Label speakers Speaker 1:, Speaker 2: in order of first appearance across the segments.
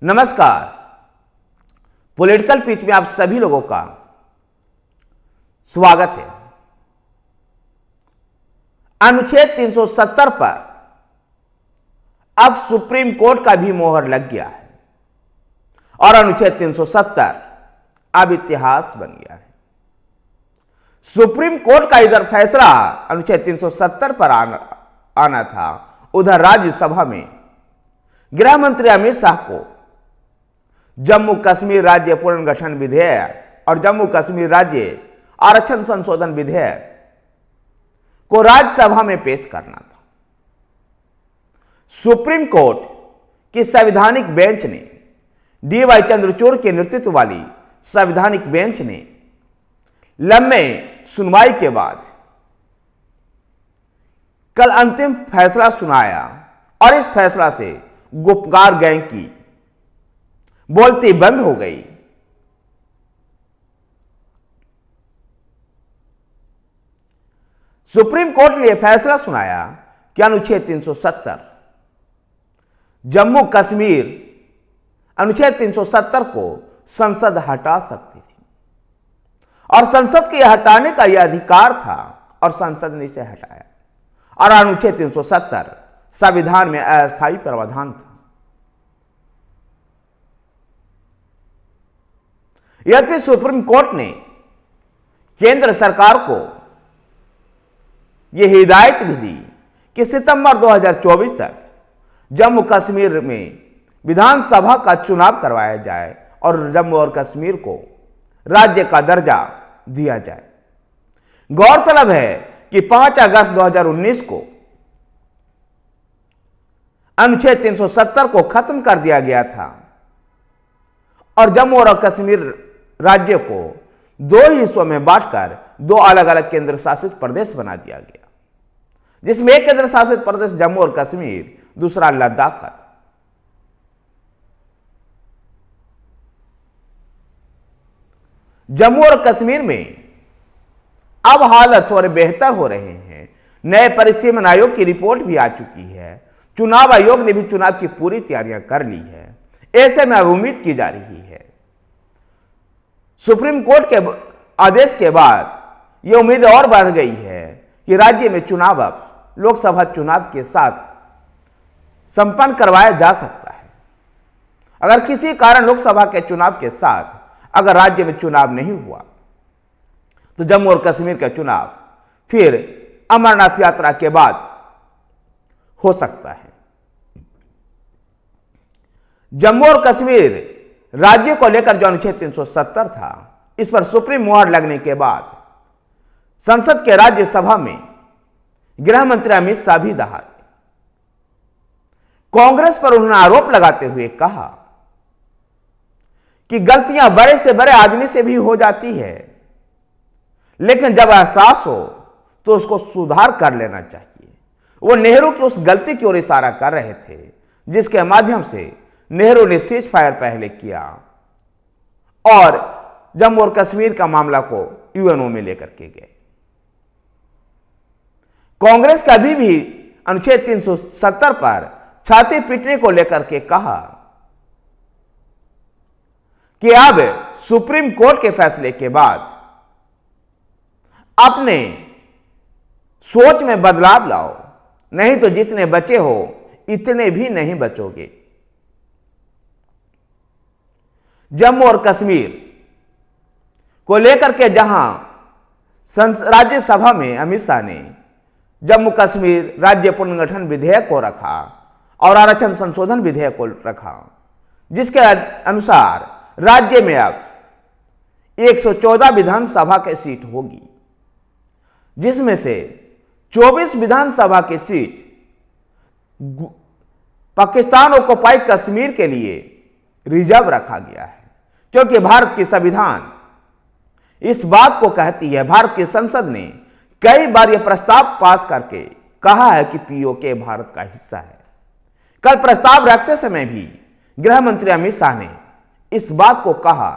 Speaker 1: नमस्कार। Political pitch में आप सभी लोगों का स्वागत है। अनुच्छेद 370 पर अब सुप्रीम कोर्ट का भी मोहर लग गया है और अनुच्छेद 370 अब इतिहास बन गया है। सुप्रीम कोर्ट का इधर फैसला अनुच्छेद 370 पर आना था, उधर राज्यसभा में गृह मंत्री अमित शाह को जम्मू कश्मीर राज्य पुनर्गठन विधेयक और जम्मू कश्मीर राज्य आरक्षण संशोधन विधेयक को राज्यसभा में पेश करना था। सुप्रीम कोर्ट की संवैधानिक बेंच ने डी.वाई. चंद्रचूड़ के नेतृत्व वाली संवैधानिक बेंच ने लंबे सुनवाई के बाद कल अंतिम फैसला सुनाया और इस फैसला से गुपकार गैंग की बोलती बंद हो गई। सुप्रीम कोर्ट ने यह फैसला सुनाया कि अनुच्छेद 370 जम्मू कश्मीर अनुच्छेद 370 को संसद हटा सकती थी और संसद के हटाने का यह अधिकार था और संसद ने इसे हटाया और अनुच्छेद 370 संविधान में अस्थायी प्रावधान था। यद्यपि सुप्रीम कोर्ट ने केंद्र सरकार को यह हिदायत भी दी कि सितंबर 2024 तक जम्मू कश्मीर में विधानसभा का चुनाव करवाया जाए और जम्मू और कश्मीर को राज्य का दर्जा दिया जाए। गौरतलब है कि 5 अगस्त 2019 को अनुच्छेद 370 को खत्म कर दिया गया था और जम्मू और कश्मीर राज्य को 2 हिस्सों में बांटकर 2 अलग अलग केंद्र शासित प्रदेश बना दिया गया, जिसमें एक केंद्र शासित प्रदेश जम्मू और कश्मीर, दूसरा लद्दाख का था। जम्मू और कश्मीर में अब हालत थोड़े बेहतर हो रहे हैं। नए परिसीमन आयोग की रिपोर्ट भी आ चुकी है। चुनाव आयोग ने भी चुनाव की पूरी तैयारियां कर ली है। ऐसे में अब उम्मीद की जा रही है सुप्रीम कोर्ट के आदेश के बाद यह उम्मीद और बढ़ गई है कि राज्य में चुनाव अब लोकसभा चुनाव के साथ संपन्न करवाया जा सकता है। अगर किसी कारण लोकसभा के चुनाव के साथ अगर राज्य में चुनाव नहीं हुआ तो जम्मू और कश्मीर का चुनाव फिर अमरनाथ यात्रा के बाद हो सकता है। जम्मू और कश्मीर राज्य को लेकर जो अनुच्छेद 370 था, इस पर सुप्रीम मोहर लगने के बाद संसद के राज्यसभा में गृह मंत्री अमित शाह भी दहाड़े। कांग्रेस पर उन्होंने आरोप लगाते हुए कहा कि गलतियां बड़े से बड़े आदमी से भी हो जाती है, लेकिन जब एहसास हो तो उसको सुधार कर लेना चाहिए। वो नेहरू की उस गलती की ओर इशारा कर रहे थे जिसके माध्यम से नेहरू ने सीज फायर पहले किया और जम्मू और कश्मीर का मामला को यूएनओ में लेकर के गए। कांग्रेस का भी अनुच्छेद 370 पर छाती पीटने को लेकर के कहा कि अब सुप्रीम कोर्ट के फैसले के बाद अपने सोच में बदलाव लाओ, नहीं तो जितने बचे हो इतने भी नहीं बचोगे। जम्मू और कश्मीर को लेकर के जहां राज्यसभा में अमित शाह ने जम्मू कश्मीर राज्य पुनर्गठन विधेयक को रखा और आरक्षण संशोधन विधेयक को रखा, जिसके अनुसार राज्य में अब 114 विधानसभा की सीट होगी, जिसमें से 24 विधानसभा की सीट पाकिस्तान ऑक्युपाई कश्मीर के लिए रिजर्व रखा गया है, क्योंकि भारत की संविधान इस बात को कहती है। भारत की संसद ने कई बार यह प्रस्ताव पास करके कहा है कि पीओके भारत का हिस्सा है। कल प्रस्ताव रखते समय भी गृह मंत्री अमित शाह ने इस बात को कहा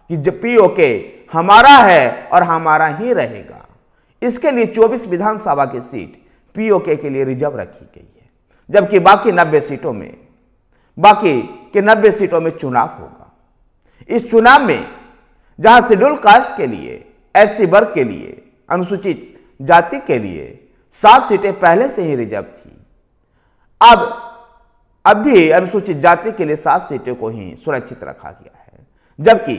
Speaker 1: कि जब पीओके हमारा है और हमारा ही रहेगा, इसके लिए 24 विधानसभा की सीट पीओके के लिए रिजर्व रखी गई है, जबकि बाकी 90 सीटों में बाकी के 90 सीटों में चुनाव होगा। इस चुनाव में जहां शेड्यूल कास्ट के लिए, एससी वर्ग के लिए, अनुसूचित जाति के लिए 7 सीटें पहले से ही रिजर्व थी, अब भी अनुसूचित जाति के लिए 7 सीटों को ही सुरक्षित रखा गया है, जबकि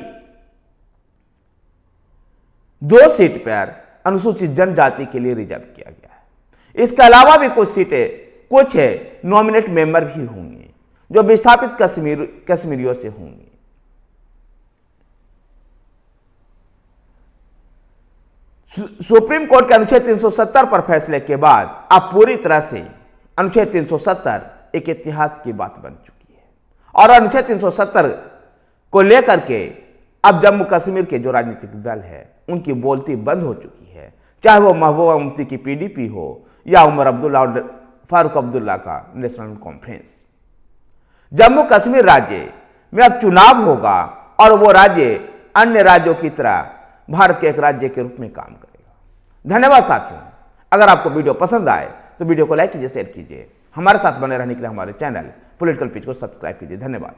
Speaker 1: 2 सीट पर अनुसूचित जनजाति के लिए रिजर्व किया गया है। इसके अलावा भी कुछ सीटें, कुछ नॉमिनेट मेंबर भी होंगे जो विस्थापित कश्मीरियों से होंगे। सुप्रीम कोर्ट के अनुच्छेद 370 पर फैसले के बाद अब पूरी तरह से अनुच्छेद 370 एक इतिहास की बात बन चुकी है और अनुच्छेद 370 को लेकर के अब जम्मू कश्मीर के जो राजनीतिक दल है उनकी बोलती बंद हो चुकी है, चाहे वो महबूबा मुफ्ती की पीडीपी हो या उमर अब्दुल्ला और फारूक अब्दुल्ला का नेशनल कॉन्फ्रेंस। जम्मू कश्मीर राज्य में अब चुनाव होगा और वो राज्य अन्य राज्यों की तरह भारत के एक राज्य के रूप में काम करेगा। धन्यवाद साथियों। अगर आपको वीडियो पसंद आए तो वीडियो को लाइक कीजिए, शेयर कीजिए। हमारे साथ बने रहने के लिए हमारे चैनल पॉलिटिकल पिच को सब्सक्राइब कीजिए। धन्यवाद।